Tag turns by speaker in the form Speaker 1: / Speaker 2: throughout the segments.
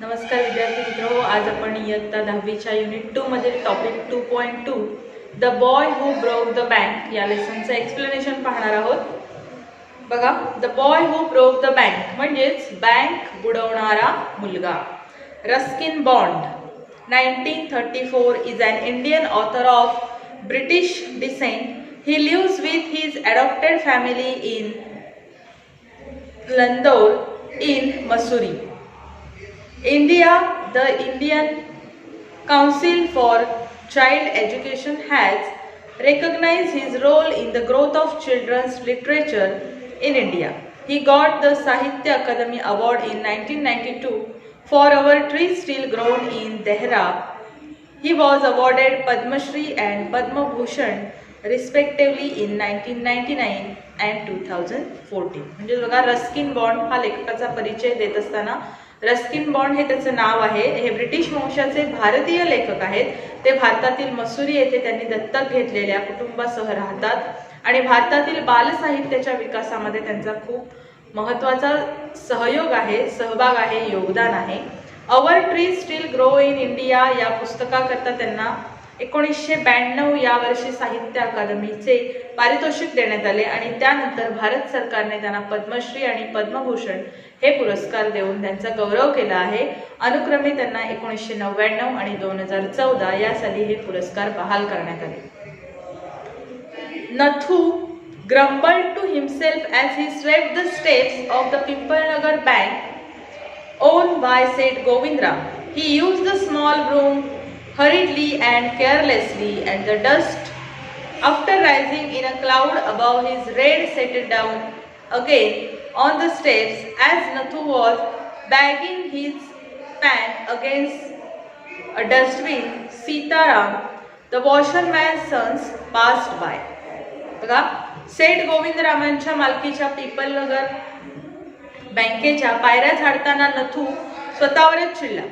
Speaker 1: नमस्कार विद्यार्थी मित्रो, आज आपण इयत्ता 10वीच्या युनिट 2 मधील topic 2.2 the boy who broke the bank या लेसनचं एक्सप्लेनेशन पाहणार आहोत. बघा, the boy who broke the bank म्हणजेच बँक बुडवणारा मुलगा. Ruskin bond 1934 is an Indian author of British descent. He lives with his adopted family in Landore in Missouri. India, the Indian Council for Child Education has recognized his role in the growth of children's literature in India. He got the Sahitya Akademi Award in 1992 for Our Tree Still Grown in Dehra. He was awarded Padma Shri and Padma Bhushan respectively in 1999 and 2014. म्हणजे बघा, Ruskin bond हा लेखकाचा परिचय देत असताना Ruskin bond हे त्याचं नाव आहे. हे ब्रिटिश वंशाचे भारतीय लेखक आहेत. ते भारतातील मसुरी येथे त्यांनी दत्तक घेतलेल्या कुटुंबासह राहतात आणि भारतातील बालसाहित्याच्या विकासामध्ये त्यांचा खूप महत्त्वाचा सहयोग आहे, सहभाग आहे, योगदान आहे. Our tree steel grow in India या पुस्तकाकरता त्यांना 1992 या वर्षी साहित्य अकादमीचे पारितोषिक देण्यात आले आणि त्यानंतर भारत सरकारने त्यांना पद्मश्री आणि पद्मभूषण हे पुरस्कार देऊन त्यांचा गौरव केला आहे. अनुक्रमे त्यांना 1999 आणि 2014 या साली हे पुरस्कार बहाल करण्यात आले. Nathu grumbled to himself as he swept the steps of the Pimpalnagar bank owned by Seth Govindram. He used the small broom hurriedly and carelessly, and the dust, after rising in a cloud above his head, settled down again on the steps as Nathu was banging his pan against a dustbin. Sitaram, the washerman's sons, passed by. बघा, सेठ गोविंदरामांच्या मालकीच्या पिपलनगर बँकेच्या पायऱ्या झाडताना नथू स्वतःवरच चिडला.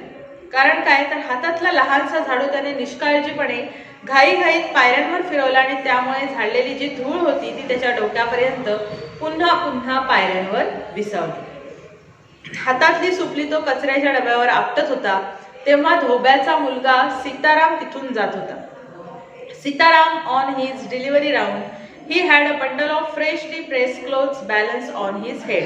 Speaker 1: कारण काय, तर हातातला लहानसा झाडू त्याने निष्काळजीपणे घाईघाईत पायऱ्यांवर फिरवला आणि त्यामुळे झाडलेली जी धूळ होती ती त्याच्या डोक्यापर्यंत पुन्हा पुन्हा पायऱ्यांवर विसावली. हातातली सुपली तो कचऱ्याच्या डब्यावर आपटत होता तेव्हा धोब्याचा मुलगा सीताराम तिथून जात होता. Sitaram on his delivery round he had a bundle of freshly pressed clothes balance on his head.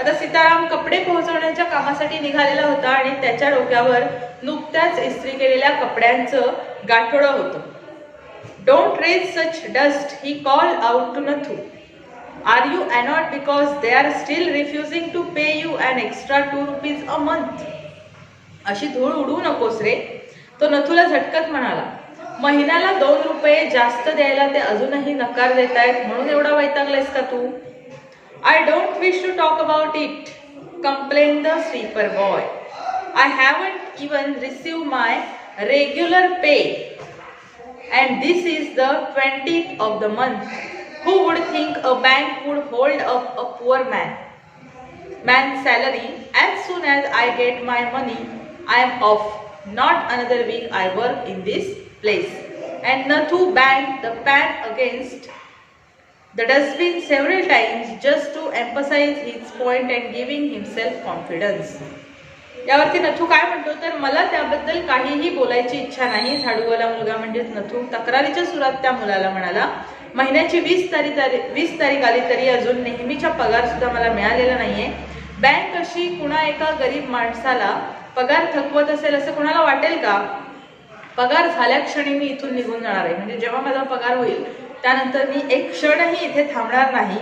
Speaker 1: आता सीताराम कपडे पोहोचवण्याच्या कामासाठी निघालेला होता आणि त्याच्या डोक्यावर नुकत्याच इस्त्री केलेल्या कपड्यांचं गाठोडं होतं. Don't raise such dust, he call out to Nathu. Are you annoyed because they are still refusing to pay you an extra 2 rupees a month. अशी धूळ उडवू नकोस रे, तो नथूला झटकत म्हणाला. महिन्याला 2 रुपये जास्त द्यायला ते अजूनही नकार देतायत, म्हणून एवढा वैतागलेस का तू? I don't wish to talk about it, complained the sweeper boy. I haven't even received my regular pay, and this is the 20th of the month. Who would think a bank would hold up a poor man's salary? As soon as I get my money, I am off. Not another week I work in this place. And Nathu banged the pan against the dustbin several times just to emphasize his point and giving himself confidence. यावरती नथू काय म्हणतो, तर मला त्याबद्दल काहीही बोलायची इच्छा नाही. झाडूवाला मुलगा म्हणजेच नथू तक्रारीच्या सुरात त्या मुलाला म्हणाला, महिन्याची 20 तारीख आली तरी अजून नेहमीचा पगार सुद्धा मला मिळालेला नाहीये. बँक अशी कुणा एका गरीब माणसाला पगार थकवत असेल असं कुणाला वाटेल का? पगार झाल्या क्षणी मी इथून निघून जाणार आहे. म्हणजे जेव्हा माझा पगार होईल त्यानंतर मी एक क्षणही इथे थांबणार नाही,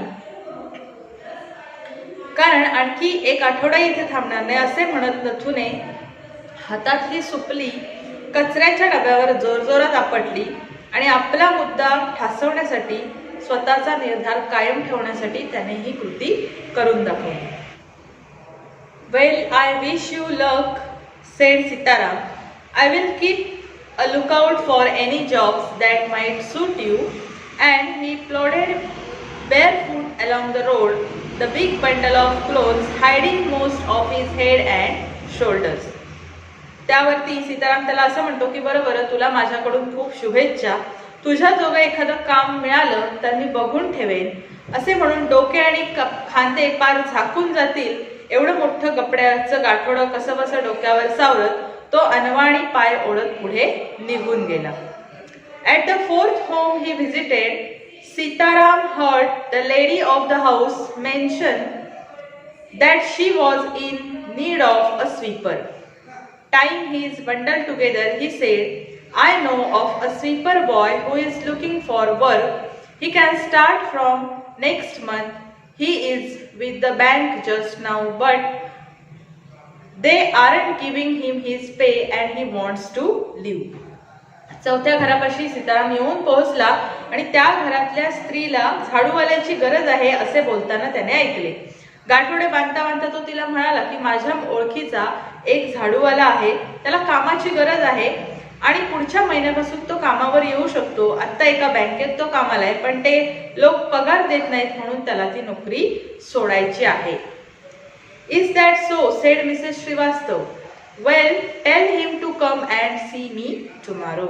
Speaker 1: कारण आणखी एक आठवडा इथे थांबणार नाही. असे म्हणत नथूने हातातली सुपली कचऱ्याच्या डब्यावर जोरजोरात आपटली आणि आपला मुद्दा ठासवण्यासाठी, स्वतःचा निर्धार कायम ठेवण्यासाठी त्याने ही कृती करून दाखवली. Well, I wish you luck, said Sitaram. I will keep a lookout for any jobs that might suit you. And he plodded barefoot along the road, the big bundle of clothes hiding most of his head and shoulders. त्यावरती सीताराम त्याला असं म्हणतो की बरं, तुला माझ्याकडून खूप शुभेच्छा. तुझ्या जोगं एखादं काम मिळालं तर मी बघून ठेवेन. असे म्हणून डोके आणि खांदे पार झाकून जातील एवढं मोठं कपड्याचं गाठोडं कसं बसं डोक्यावर सावरत तो अनवाणी पाय ओढत पुढे निघून गेला. At the fourth home he visited, Sitaram heard the lady of the house mention that she was in need of a sweeper. Tying his bundle together, he said, I know of a sweeper boy who is looking for work. He can start from next month. He is with the bank just now, but they aren't giving him his pay and he wants to leave. चौथ्या घरापाशी सीताराम येऊन पोहोचला आणि त्या घरातल्या स्त्रीला झाडूवाल्याची गरज आहे असे बोलताना त्याने ऐकले. गाठोडे बांधता बांधता तो तिला म्हणाला की माझ्या ओळखीचा एक झाडूवाला आहे, त्याला कामाची गरज आहे आणि पुढच्या महिन्यापासून तो कामावर येऊ शकतो. आता एका बँकेत तो कामाला आहे, पण ते लोक पगार देत नाहीत म्हणून त्याला ती नोकरी सोडायची आहे. Is that so, said Mrs Srivastava. Well, tell him to come and see me tomorrow.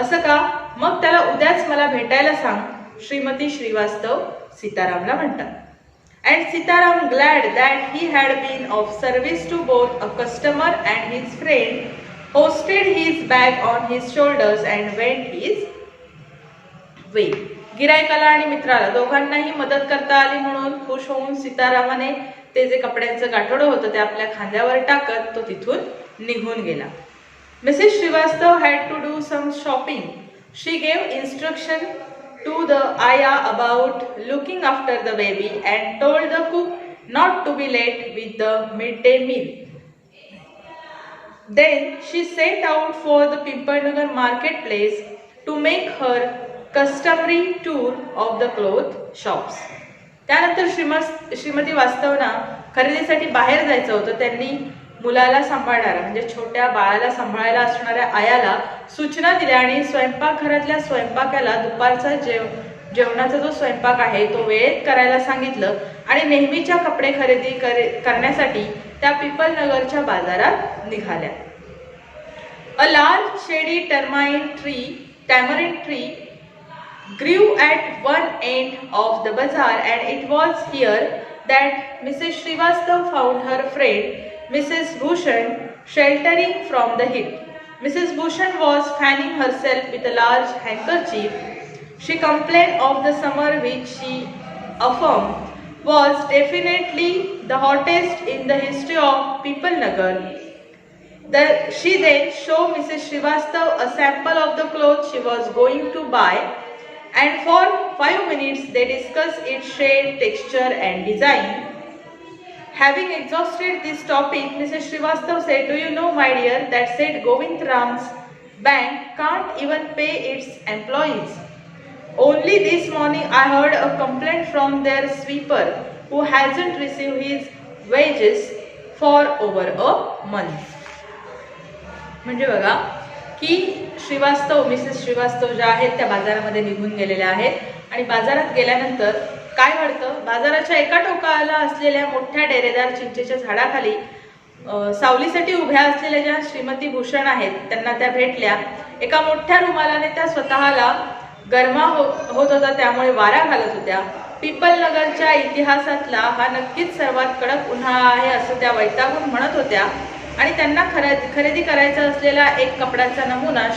Speaker 1: असं का? मग त्याला उद्याच मला भेटायला सांग, श्रीमती श्रीवास्तव सीतारामला म्हणतात. And Sitaram, glad that he had been of service to both a customer and his friend, hoisted his bag on his shoulders and went his way. गिरायकाला आणि मित्राला दोघांनाही मदत करता आली म्हणून खुश होऊन सीतारामाने ते जे कपड्यांचं गाठोडं होतं ते आपल्या खांद्यावर टाकत तो तिथून निघून गेला. Mrs Srivastava had to do some shopping. She gave instruction to the ayah about looking after the baby and told the cook not to be late with the midday meal. Then she set out for the Pimpalnagar marketplace to make her customary tour of the cloth shops. त्यानंतर श्रीमती वास्तवना खरेदीसाठी बाहेर जायचं होतं. त्यांनी मुलाला सांभाळणारा म्हणजे छोट्या बाळाला सांभाळायला असणाऱ्या आयाला सूचना दिल्या आणि स्वयंपाकघरातल्या स्वयंपाकाला दुपारचा जेवणाचा जो स्वयंपाक आहे तो वेळेत करायला सांगितलं आणि नेहमीच्या कपडे खरेदी करण्यासाठी त्या पिपलनगरच्या बाजारात निघाल्या. अ लार्ज शेडी tamarind tree grew at one end of the bazaar, and it was here that Mrs. Srivastav found her friend Mrs. Bhushan sheltering from the heat. Mrs. Bhushan was fanning herself with a large handkerchief. She complained of the summer, which she affirmed was definitely the hottest in the history of Pipalnagar. She then showed Mrs. Srivastav a sample of the clothes she was going to buy, and for 5 minutes they discussed its shade, texture and design. Having exhausted this topic, Mrs. Srivastav said, "Do you know, my dear, that said Govindram's bank can't even pay its employees. Only this morning I heard a complaint from their sweeper who hasn't received his wages for over a month." म्हणजे बघा की Mrs Srivastava ज्या आहेत त्या बाजारामध्ये निघून गेलेल्या आहेत आणि बाजारात गेल्यानंतर काय घडतं, बाजाराच्या एका टोकाला असलेल्या मोठ्या डेरेदार चिंचेच्या झाडाखाली सावलीसाठी उभ्या असलेल्या ज्या श्रीमती भूषण आहेत त्यांना त्या भेटल्या. एका मोठ्या रुमालाने त्या स्वतःला गरमा होत होता, त्यामुळे वारा घालत होत्या. पिपलनगरच्या इतिहासातला हा नक्कीच सर्वात कडक उन्हाळा आहे असं त्या वैतागून म्हणत होत्या आणि त्यांना खरेदी करायचा असलेला एक कपड्याचा नमुना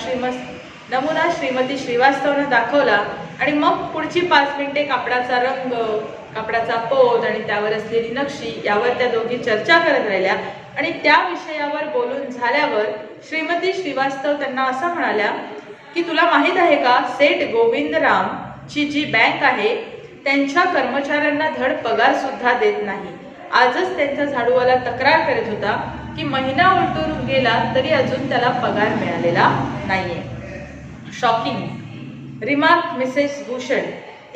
Speaker 1: श्रीमती श्रीवास्तवनं दाखवला आणि मग पुढची 5 मिनिटे कापडाचा रंग, कापडाचा पोत आणि त्यावर असलेली नक्षी यावर त्या दोघी चर्चा करत राहिल्या. आणि त्या विषयावर बोलून झाल्यावर श्रीमती श्रीवास्तव त्यांना असं म्हणाल्या की तुला माहित आहे का, सेठ गोविंदराम ची जी बँक आहे त्यांच्या कर्मचाऱ्यांना धड पगार सुद्धा देत नाही. आजच त्यांचा झाडूवाला तक्रार करत होता की महिना उलटून गेला तरी अजून त्याला पगार मिळालेला नाहीये. Shocking, remarked Mrs. Bhushan.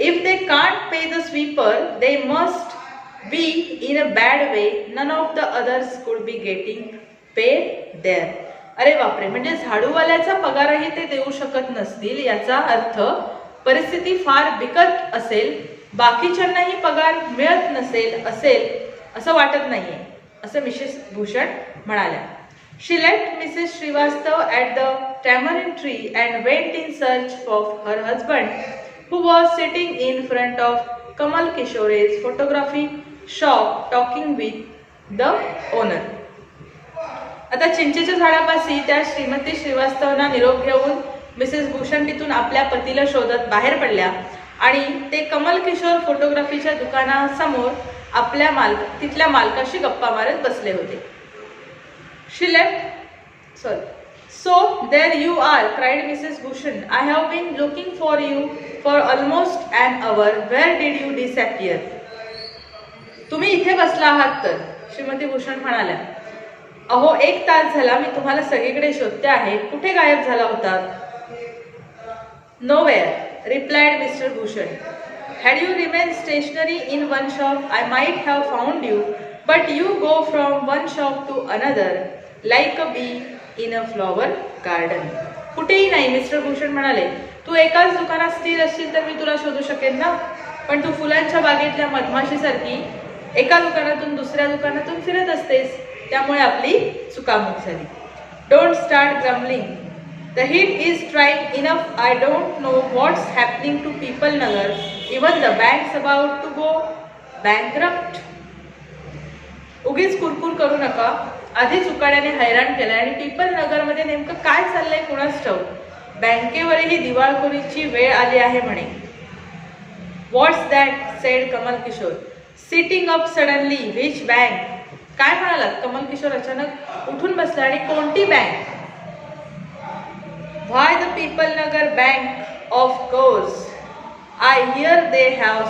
Speaker 1: If they can't pay the sweeper, they must be in a bad way. None of the others could be getting paid there. अरे बापरे, म्हणजे झाडूवाल्याचा पगारही ते देऊ शकत नसतील याचा अर्थ परिस्थिती फार बिकट असेल, बाकीच्यांनाही पगार मिळत असेल असं वाटत नाहीये असं मिसेस भूषण म्हणाल्या. She left Mrs. Srivastav at the tamarind tree and went in search of her husband, who was sitting in front of Kamal Kishore's photography shop talking with the owner. आता चिंचेच्या झाडापाशी त्या श्रीमती श्रीवास्तवना निरोप घेऊन मिसेस भूषण तिथून आपल्या पतीला शोधत बाहेर पडल्या आणि ते कमल किशोर फोटोग्राफीच्या दुकानासमोर आपल्या तिथल्या मालकाशी गप्पा मारत बसले होते. शी left So there you are, cried Mrs. Bhushan. I have been looking for you for almost an hour. Where did you disappear? तुम्ही इथे बसला आहात तर, श्रीमती भूषण म्हणाल्या. अहो 1 तास झाला मी तुम्हाला सगळीकडे शोधते आहे. कुठे गायब झाला होता? Nowhere, replied Mr. Bhushan. Had you remained stationary in one shop, I might have found you, but you go from one shop to another like a bee in a flower garden. कुठेही नाही, mister Bhushan म्हणाले. तू एकाच दुकानात स्थिर असशील तर मी तुला शोधू शकेन ना, पण तू फुलांच्या बागेतल्या मधमाशीसारखी एका दुकानातून दुसऱ्या दुकानातून फिरत असतेस, त्यामुळे आपली चुकामुक झाली. Don't start grumbling. The heat is trying enough. I don't know what's happening to people Nagar. Even the bank's about to go bankrupt. उगीच कुरकुर करू नका. आधीच उकाड्याने हैराण केलंय आणि पीपल नगरमध्ये नेमकं काय चाललंय कुणास ठाऊक. बँकेवरही दिवाळखोरीची वेळ आली आहे म्हणे. What's that, said Kamal Kishore sitting up suddenly. Which bank? काय म्हणालात? कमल किशोर अचानक उठून बसला. आणि कोणती bank? Why the People Nagar Bank, of course. I hear they have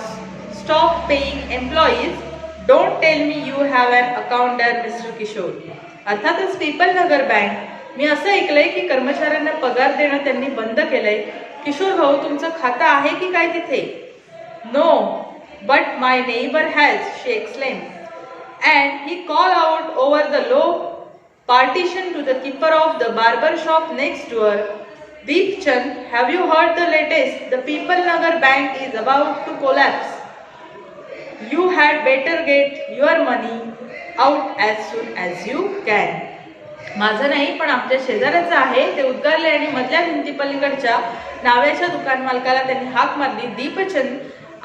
Speaker 1: stopped paying employees. Don't tell me you have an account there, Mr. Kishore. अर्थातच people नगर bank. मी असं ऐकलंय की कर्मचाऱ्यांना पगार देणं त्यांनी बंद केलंय. किशोर भाऊ, तुमचं खातं आहे की काय तिथे? No, but my neighbor has, she exclaimed. And he called out over the low partition to the keeper of the barber shop next door. Deep Chand, have you heard the latest? The People Nagar Bank is about to collapse. You had better get your money out as soon as you can. माझं नाही, पण आमच्या शेजाऱ्याचं आहे. ते उद्गारले आणि मधल्या भिंतीपलीकडच्या नाव्याच्या दुकान मालकाला त्यांनी हाक मारली. दीपचंद,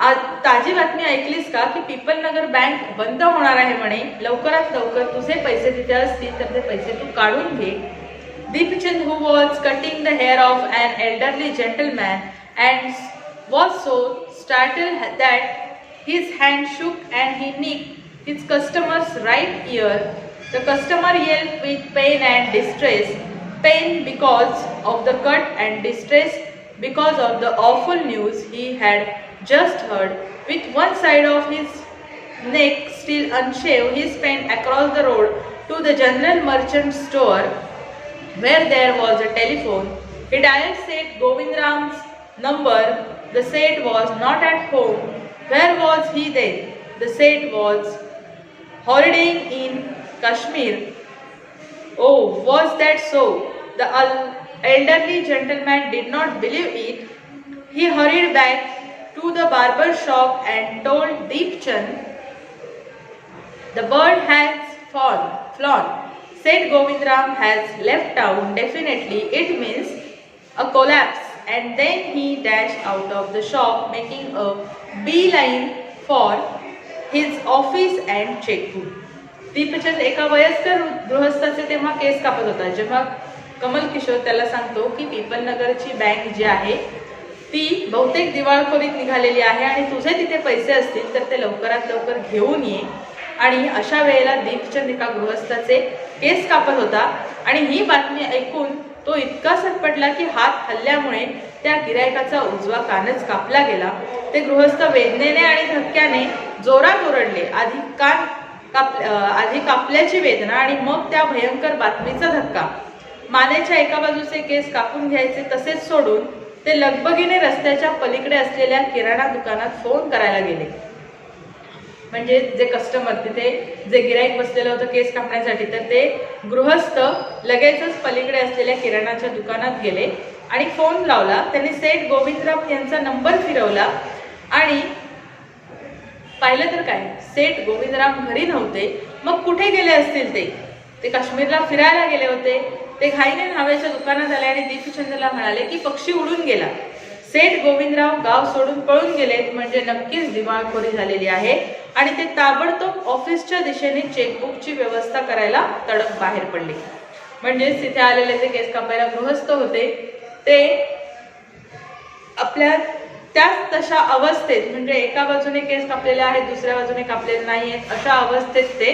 Speaker 1: आज ताजी बातमी ऐकलीस का की पीपल नगर बँक बंद होणार आहे म्हणे. लवकरात लवकर तुझे पैसे तिथे असतील तर ते पैसे तू काढून घे. Deepchand, who was cutting the hair of an elderly gentleman and was so startled that his hand shook and he nicked his customer's right ear. The customer yelled with pain and distress. Pain because of the cut and distress because of the awful news he had just heard. With one side of his neck still unshaved, he spent across the road to the general merchant store, where there was a telephone. He dialed Seth Govindram's number. The Seth was not at home. Where was he then? The Seth was holidaying in Kashmir. Oh, was that so? The elderly gentleman did not believe it. He hurried back to the barber shop and told Deepchand, the bird has flown. Seth Govindram has left town. Definitely, it means a collapse. And then he dashed out of the shop, making a beeline for his office and checkbook. Deepchand एका वयस्कर गृहस्थाचे तेव्हा केस कापत होता, जेव्हा कमल किशोर त्याला सांगतो की people नगरची bank जी आहे ती बहुतेक दिवाळखोरीत निघालेली आहे आणि तुझे तिथे पैसे असतील तर ते लवकरात लवकर घेऊन ये. आणि अशा वेळेला दीपचंद एका गृहस्थाचे केस कापत होता आणि ही बातमी ऐकून तो इतका सटपटला की हात हल्ल्यामुळे त्या गिरायकाचा उजवा कानच कापला गेला. ते गृहस्थ वेदनेने आणि धक्क्याने जोरात ओरडले. आधी कापल्याची वेदना आणि मग त्या भयंकर बातमीचा धक्का. मानेच्या एका बाजूचे केस कापून घ्यायचे तसेच सोडून ते लगबगीने रस्त्याच्या पलीकडे असलेल्या किराणा दुकानात फोन करायला गेले. म्हणजे जे कस्टमर तिथे जे गिराईक बसलेलं होतं केस कापण्यासाठी, तर ते गृहस्थ लगेचच पलीकडे असलेल्या किराणाच्या दुकानात गेले आणि फोन लावला. त्यांनी सेठ गोविंदराम यांचा नंबर फिरवला आणि पाहिलं तर काय, सेठ गोविंदराम घरी नव्हते. मग कुठे गेले असतील? ते काश्मीरला फिरायला गेले होते. ते घाईने न्हाव्याच्या दुकानात आले आणि दीपचंदला म्हणाले की पक्षी उडून गेला. सेठ गोविंदराव गाव सोडून पळून गेलेत म्हणजे नक्कीच दिवाळखोरी झालेली आहे आणि ते ताबडतोब ऑफिसच्या दिशेने चेकबुकची व्यवस्था करायला तडक बाहेर पडले. म्हणजेच तिथे आलेले जे केस कापायला गृहस्थ होते ते आपल्या त्याच तशा अवस्थेत, म्हणजे एका बाजूने केस कापलेले आहेत, दुसऱ्या बाजूने कापलेले नाही आहेत, अशा अवस्थेत ते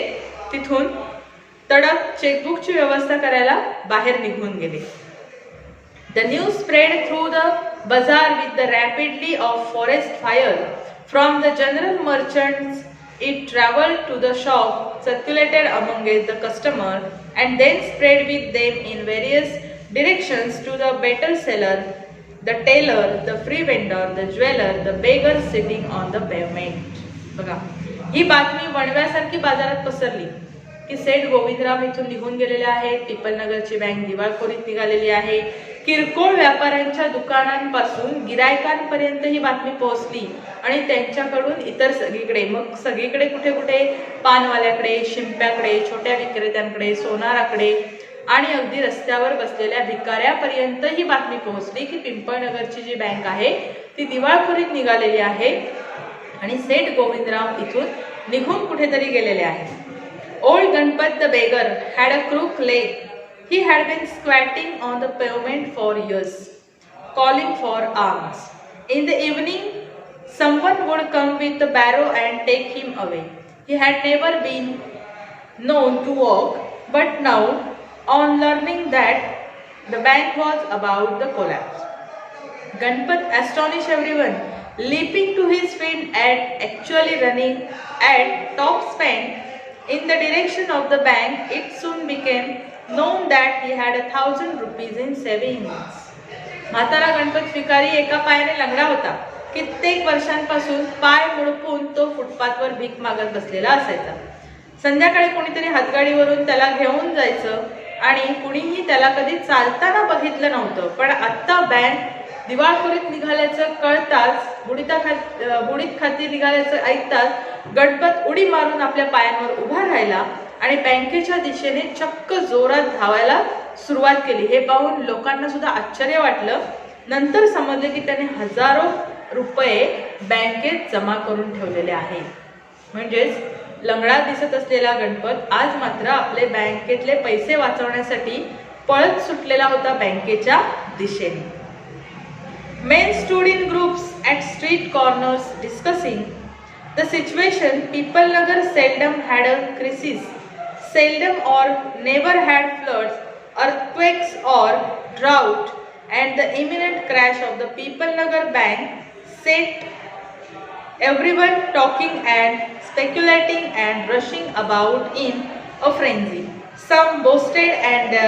Speaker 1: तिथून तडक चेकबुकची व्यवस्था करायला बाहेर निघून गेले. The news spread through the bazaar with the rapidity of forest fire. From the general merchants, it traveled to the shop, circulated among the customer, and then spread with them in various directions to the better seller, the tailor, the free vendor, the jeweler, the beggar sitting on the pavement. बघा, ही बातमी वणव्यासारखी बाजारात पसरली की सेठ गोविंदराम इथून निघून गेलेले आहेत, पिपलनगरची bank दिवाळखोरीत निघालेली आहे. किरकोळ व्यापाऱ्यांच्या दुकानांपासून गिरायकांपर्यंत ही बातमी पोहोचली आणि त्यांच्याकडून इतर सगळीकडे, मग सगळीकडे कुठे कुठे, पानवाल्याकडे, शिंप्याकडे, छोट्या विक्रेत्यांकडे, सोनाराकडे आणि अगदी रस्त्यावर बसलेल्या भिकाऱ्यापर्यंत ही बातमी पोहोचली की पिंपळनगरची जी बँक आहे ती दिवाळखोरीत निघालेली आहे आणि सेठ गोविंदराम इथून निघून कुठेतरी गेलेले आहेत. Old Ganpat the beggar had a crook leg. He had been squatting on the pavement for years, calling for alms. In the evening, someone would come with a barrow and take him away. He had never been known to walk, but now, on learning that the bank was about to collapse, Ganpat astonished everyone, leaping to his feet and actually running at top speed in the direction of the bank. It soon became known that he had 1,000 rupees in savings. म्हातारा गणपत भिकारी एका पायाने लंगडा होता. कित्येक वर्षांपासून पाय मुडपून तो फुटपाथवर भीक मागत बसलेला असायचा. संध्याकाळी कोणीतरी हातगाडीवरून त्याला घेऊन जायचं आणि कुणीही त्याला कधी चालताना बघितलं नव्हतं. पण आता बँक दिवाळखोरीत निघाल्याचं कळताच, बुडीत खाती निघाल्याचं ऐकताच गणपत उडी मारून आपल्या पायांवर उभा राहिला आणि बँकेच्या दिशेने चक्क जोरात धावायला सुरुवात केली. हे पाहून लोकांना सुद्धा आश्चर्य वाटलं. नंतर समजले की त्याने हजारो रुपये बँकेत जमा करून ठेवलेले आहे. म्हणजेच लंगडा दिसत असलेला गणपत आज मात्र आपले बँकेतले पैसे वाचवण्यासाठी पळत सुटलेला होता बँकेच्या दिशेने. Men stood in groups at street corners discussing the situation. Pipalnagar seldom had a crisis, seldom or never had floods, earthquakes or drought, and the imminent crash of the Pipalnagar bank set everyone talking and speculating and rushing about in a frenzy. Some boasted and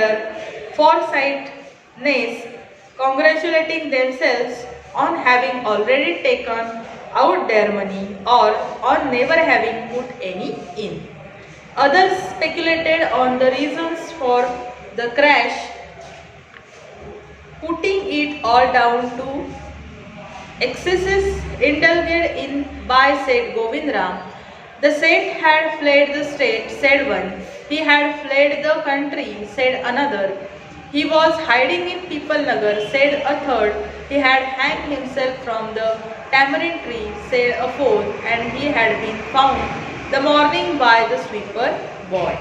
Speaker 1: foresightedness, congratulating themselves on having already taken out their money or on never having put any in. Others speculated on the reasons for the crash, putting it all down to excesses indulged in by said Govindram. The Seth had fled the state, said one. He had fled the country, said another. He was hiding in Pipalnagar, said a third. He had hanged himself from the tamarind tree, said a fourth, and he had been found the morning by the sweeper boy.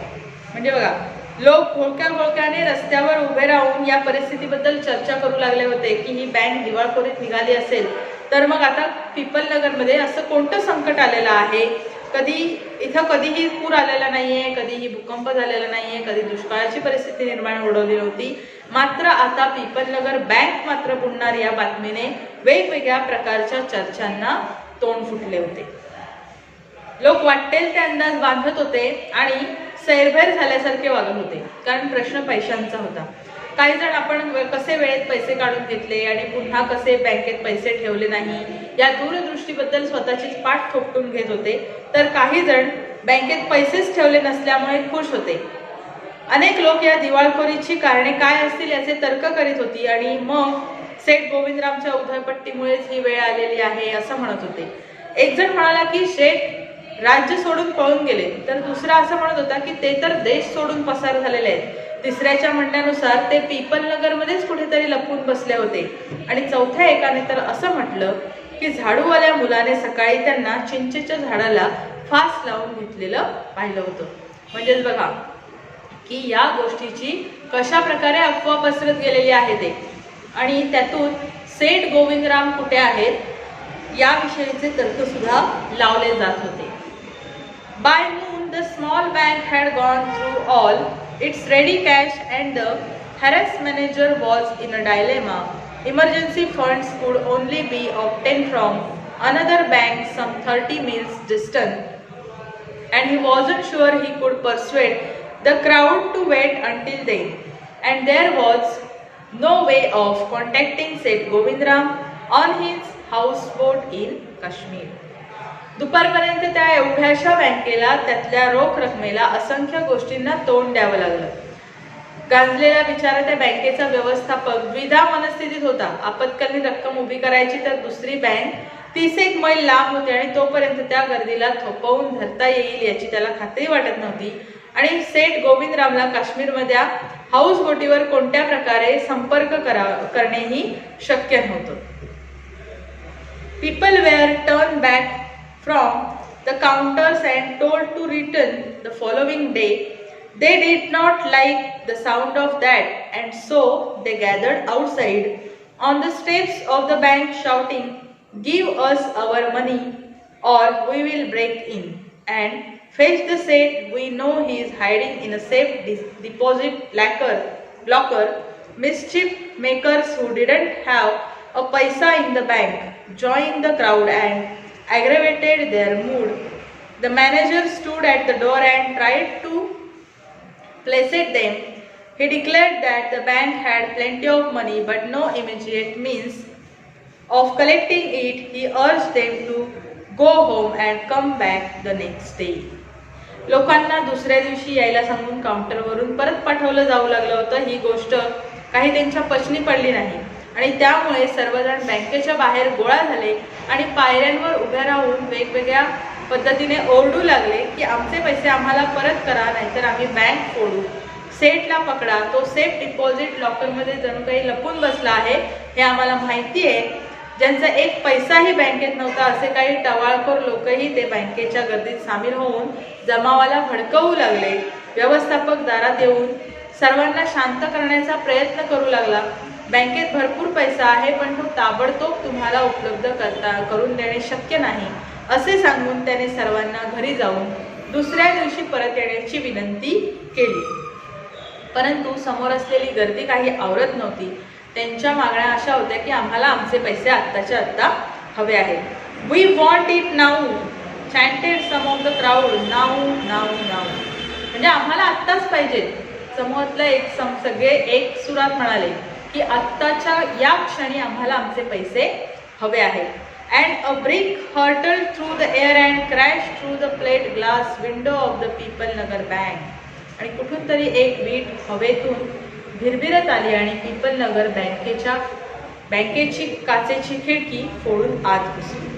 Speaker 1: म्हणजे बघा, लोक घोळक्याने रस्त्यावर उभे राहून या परिस्थितीबद्दल चर्चा करू लागले होते की ही बँक दिवाळखोरीत निघाली असेल तर मग आता पिपलनगरमध्ये असं कोणतं संकट आलेलं आहे. कधीही पूर आलेला नाहीये, कधीही भूकंप झालेला नाहीये, कधी दुष्काळाची परिस्थिती निर्माण ओढवली नव्हती. मात्र आता पिपलनगर बँक मात्र बुडणार या बातमीने वेगवेगळ्या प्रकारच्या चर्चांना तोंड फुटले होते. लोक वाटेल ते अंदाज बांधत होते आणि सैरभैर झाल्यासारखे वागत होते, कारण प्रश्न पैशांचा होता. काही जण आपण कसे वेळेत पैसे काढून घेतले आणि पुन्हा कसे बँकेत पैसे ठेवले नाही या दूरदृष्टीबद्दल स्वतःचीच पाठ थोपटून घेत होते, तर काही जण बँकेत पैसेच ठेवले नसल्यामुळे खुश होते. अनेक लोक या दिवाळखोरीची कारणे काय असतील याचे तर्क करीत होती आणि मग सेठ गोविंदरामच्या उधळपट्टीमुळेच ही वेळ आलेली आहे असं म्हणत होते. एक जण म्हणाला की शेठ राज्य सोडून पळून गेले, तर दुसरा असं म्हणत होता की ते तर देश सोडून पसार झालेले आहेत. तिसऱ्याच्या म्हणण्यानुसार ते पिपलनगरमध्येच कुठेतरी लपून बसले होते आणि चौथ्या एकाने तर असं म्हटलं की झाडूवाल्या मुलाने सकाळी त्यांना चिंचेच्या झाडाला फास लावून घेतलेलं पाहिलं होतं. म्हणजेच बघा की या गोष्टीची कशा प्रकारे अफवा पसरत गेलेली आहे ते, आणि त्यातून सेठ गोविंदराम कुठे आहेत याविषयीचे तर्क सुद्धा लावले जात होते. By noon, the small bank had gone through all its ready cash and the harassed manager was in a dilemma. Emergency funds could only be obtained from another bank some 30 miles distant, and he wasn't sure he could persuade the crowd to wait until then. And there was no way of contacting Seth Govindram on his houseboat in Kashmir. दुपारपर्यंत त्या एवढ्याशा बँकेला त्यातल्या रोख रकमेला असंख्य गोष्टींना तोंड द्यावं लागलं. गांजलेला बिचारा त्या बँकेचा व्यवस्थापक द्विधा मनस्थितीत होता. आपत्कालीन रक्कम उभी करायची तर दुसरी बँक 30 मैल लांब होती आणि तोपर्यंत त्या गर्दीला थोपवून धरता येईल याची त्याला खात्री वाटत नव्हती. आणि सेठ गोविंदरामला काश्मीरमधल्या हाऊस बोटीवर कोणत्या प्रकारे संपर्क करणेही शक्य नव्हतं. People were turn back from the counters and told to return the following day. They did not like the sound of that, and so they gathered outside on the steps of the bank shouting, "Give us our money or we will break in and fetch the Seth. We know he is hiding in a safe deposit locker." Mischief makers who didn't have a paisa in the bank joined the crowd and aggravated their mood. The manager stood at the door and tried to placate them. He declared that the bank had plenty of money but no immediate means of collecting it. He urged them to go home and come back the next day. लोकांना दुसऱ्या दिवशी यायला सांगून काउंटरवरून परत पाठवलं जाऊ लागलं होतं. ही गोष्ट काही त्यांच्या पचनी पडली नाही आणि त्यामुळे सर्वजण बँकेच्या बाहेर गोळा झाले आणि पायऱ्यांवर उभ्या राहून वेगवेगळ्या पद्धतीने ओरडू लागले की आमचे पैसे आम्हाला परत करा, नाहीतर आम्ही बँक फोडू. सेठला पकडा, तो सेफ डिपॉझिट लॉकरमध्ये जणू काही लपून बसला आहे हे आम्हाला माहिती आहे. ज्यांचा एक पैसाही बँकेत नव्हता असे काही टवाळखोर लोकही ते बँकेच्या गर्दीत सामील होऊन जमावाला भडकवू लागले. व्यवस्थापक दारात येऊन सर्वांना शांत करण्याचा प्रयत्न करू लागला. बँकेत भरपूर पैसा आहे पण तो ताबडतोब तुम्हाला उपलब्ध करून देणे शक्य नाही असे सांगून त्याने सर्वांना घरी जाऊन दुसऱ्या दिवशी परत येण्याची विनंती केली. परंतु समोर असलेली गर्दी काही आवरत नव्हती. त्यांच्या मागण्या अशा होत्या की आम्हाला आमचे पैसे आत्ताच्या आत्ता हवे आहेत. We want it now chanted some of the crowd. Now now now म्हणजे आम्हाला आत्ताच पाहिजे. समूहातले सगळे एक सुरात म्हणाले की आत्ताच्या या क्षणी आम्हाला आमचे पैसे हवे आहेत. And a brick hurtle through the air and crash through the plate glass window of the people Nagar bank. आणि कुठून तरी एक वीट हवेतून भिरभिरत आली आणि पीपल नगर बँकेची काचेची खिडकी फोडून आत घुसली.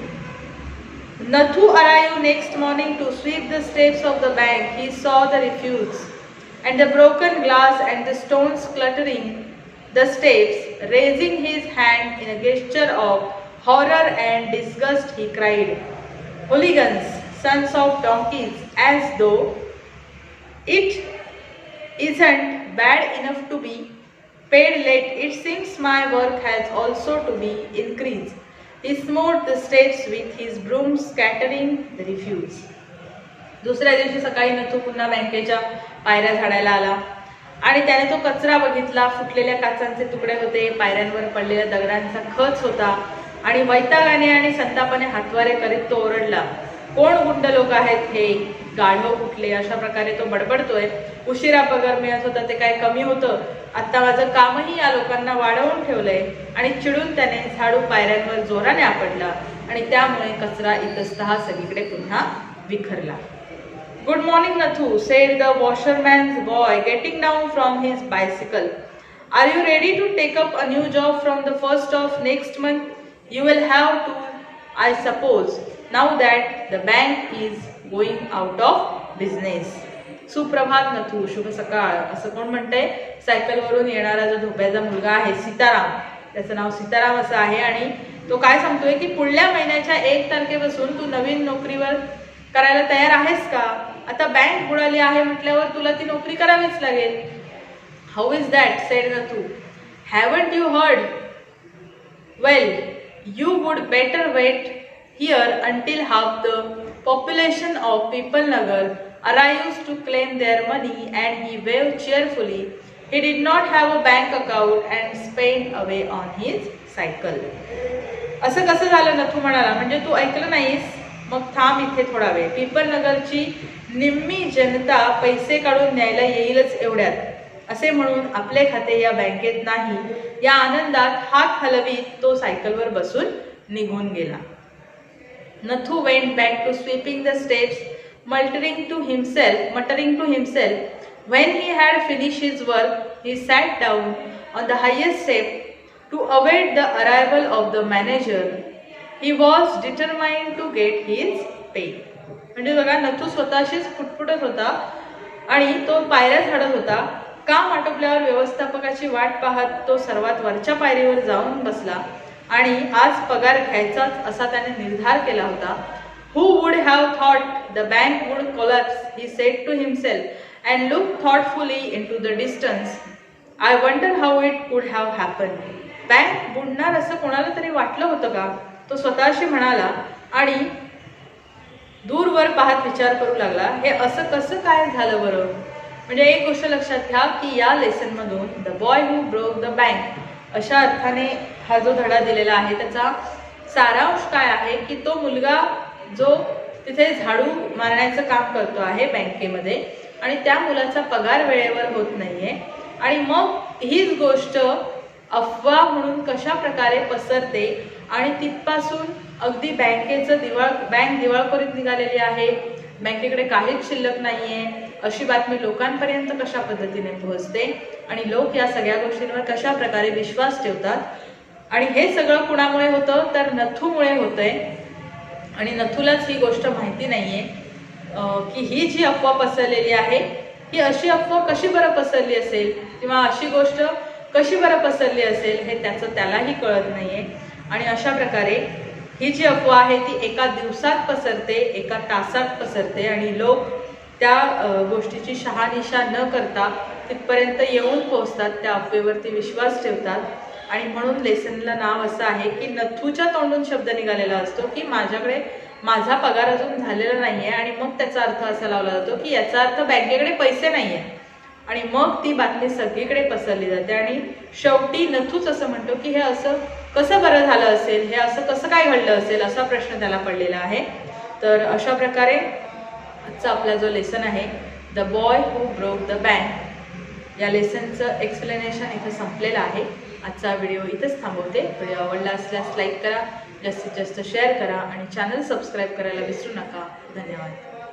Speaker 1: Nathu arrived next morning to sweep the steps of the bank. He saw the refuse and the broken glass and the stones cluttering the steps. Raising his hand in a gesture of horror and disgust, he cried, "Hooligans, sons of donkeys, as though it isn't bad enough to be paid late. It seems my work has also to be increased." He smote the steps with his broom, scattering the refuse. दुसऱ्या दिवशी सकाळी नथू पुन्हा बँकेच्या पायऱ्या झाडायला आला आणि त्याने तो कचरा बघितला. फुटलेल्या काचांचे तुकडे होते, पायऱ्यांवर पडलेल्या दगडांचा खच होता आणि वैतागाने आणि संतापाने हातवारे करीत तो ओरडला, "कोण गुंड लोक आहेत हे? गाढव कुठले?" अशा प्रकारे तो बडबडतोय. उशिरा पगार मिळत होता ते काय कमी होतं? आता माझं कामही या लोकांना वाढवून ठेवलंय. आणि चिडून त्याने झाडू पायऱ्यांवर जोराने आपटला आणि त्यामुळे कचरा इतस्तः सगळीकडे पुन्हा विखरला. "Good morning, Nathu," said the washerman's boy, getting down from his bicycle. "Are you ready to take up a new job from the 1st of next month? You will have to, I suppose, now that the bank is going out of business." सुप्रभात नथू, शुभ सकाळ असं कोण म्हणतंय? सायकलवरून येणारा जो धोप्याचा मुलगा आहे सीताराम, त्याचं नाव सीताराम असं आहे आणि तो काय सांगतोय की पुढल्या महिन्याच्या 1 तारखेपासून तू नवीन नोकरीवर करायला तयार आहेस का? आता बँक बुडाली आहे म्हटल्यावर तुला ती नोकरी करावीच लागेल. How is that sed Nathu. Haven't you heard? Well, you would better wait here until half the population of Pipalnagar arrives to claim their money. And he waved cheerfully. He did not have a bank account and spent away on his cycle. असं कसं झालं नथू म्हणाला, म्हणजे तू ऐकलं नाहीस? मग थांब इथे थोडा वेळ. पिपलनगरची निम्मी जनता पैसे काढून न्यायला येईलच एवढ्यात असे म्हणून आपले खाते या बँकेत नाही या आनंदात हात हलवीत तो सायकलवर बसून निघून गेला. Nathu went back to sweeping the steps muttering to himself. When he had finished his work, he sat down on the highest step to await the arrival of the manager. He was determined to get his pay. म्हणजे बघा, नथू स्वतःशीच फुटफुटत होता आणि तो पायऱ्या झाडत होता. काम आटोपल्यावर व्यवस्थापकाची वाट पाहत तो सर्वात वरच्या पायरीवर जाऊन बसला आणि आज पगार घ्यायचाच असा त्याने निर्धार केला होता. Who would have thought the bank would collapse, he said to himself and looked thoughtfully into the distance. I wonder how it could have happened. Bank बुडणार असं कोणाला तरी वाटलं होतं का? तो स्वतःशी म्हणाला आणि दूरवर पाहत विचार करू लागला, हे असं कसं काय झालं बरं? म्हणजे एक गोष्ट लक्षात घ्या की या लेसन मधून the boy who broke the bank अशा अर्थाने हा जो धडा दिलेला आहे त्याचा सारांश काय आहे की तो मुलगा जो तिथे झाडू मारण्याचं काम करतो आहे बँकेमध्ये आणि त्या मुलाचा पगार वेळेवर होत नाहीये आणि मग हीच गोष्ट अफवा म्हणून कशा प्रकारे पसरते आणि तिथपासून अगदी बँक दिवाळखोरीत निघालेली आहे, बँकेकडे काहीच शिल्लक नाहीये अशी बातमी लोकांपर्यंत कशा पद्धतीने पोहोचते आणि लोक या सगळ्या गोष्टींवर कशा प्रकारे विश्वास ठेवतात आणि हे सगळं कुणामुळे होतं तर नथूमुळे होतंय. आणि नथूलाच ही गोष्ट माहिती नाहीये की ही जी अफवा पसरलेली आहे ही अशी अफवा कशी बरं पसरली असेल किंवा अशी गोष्ट कशी बरं पसरली असेल हे त्यालाही कळत नाहीये. आणि अशा प्रकारे ही जी अफवा आहे ती एका दिवसात पसरते, एका तासात पसरते आणि लोक त्या गोष्टीची शहानिशा न करता तिथपर्यंत येऊन पोहोचतात, त्या अफवेवरती विश्वास ठेवतात. आणि म्हणून लेसनला नाव असं आहे की नथूच्या तोंडून शब्द निघालेला असतो की माझा पगार अजून झालेला नाहीये आणि मग त्याचा अर्थ असा लावला जातो की याचा अर्थ बँकेकडे पैसे नाहीये आणि मग ती बातमी सगळीकडे पसरली जाते आणि शेवटी नथूच असं म्हणतो की हे असं कसं बरं झालं असेल, हे असं कसं काय घडलं असेल असा प्रश्न त्याला पडलेला आहे. तर अशा प्रकारे आजचा आपला जो लेसन आहे the boy who broke the bank या लेसनचं एक्सप्लेनेशन इथं संपलेलं आहे. आजचा व्हिडिओ इथेच थांबवते. व्हिडिओ आवडला असल्यास लाईक करा, जास्तीत जास्त शेअर करा आणि चॅनल सबस्क्राईब करायला विसरू नका. धन्यवाद.